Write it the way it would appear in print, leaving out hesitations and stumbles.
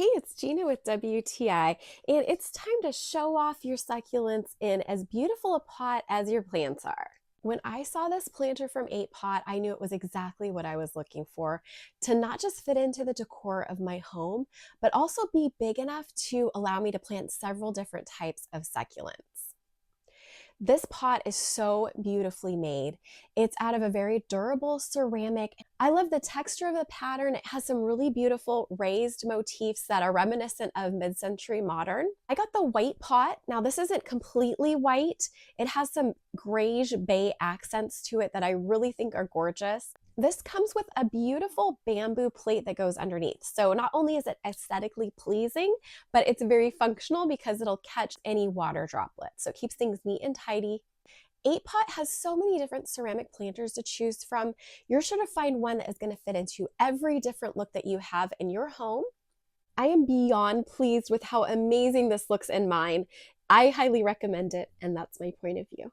Hey, it's Gina with WTI, and it's time to show off your succulents in as beautiful a pot as your plants are. When I saw this planter from Eightpot, I knew it was exactly what I was looking for to not just fit into the decor of my home, but also be big enough to allow me to plant several different types of succulents. This pot is so beautifully made. It's out of a very durable ceramic. I love the texture of the pattern. It has some really beautiful raised motifs that are reminiscent of mid-century modern. I got the white pot. Now this isn't completely white. It has some grayish bay accents to it that I really think are gorgeous. This comes with a beautiful bamboo plate that goes underneath. So not only is it aesthetically pleasing, but it's very functional because it'll catch any water droplets. So it keeps things neat and tidy. Eightpot has so many different ceramic planters to choose from. You're sure to find one that is going to fit into every different look that you have in your home. I am beyond pleased with how amazing this looks in mine. I highly recommend it, and that's my point of view.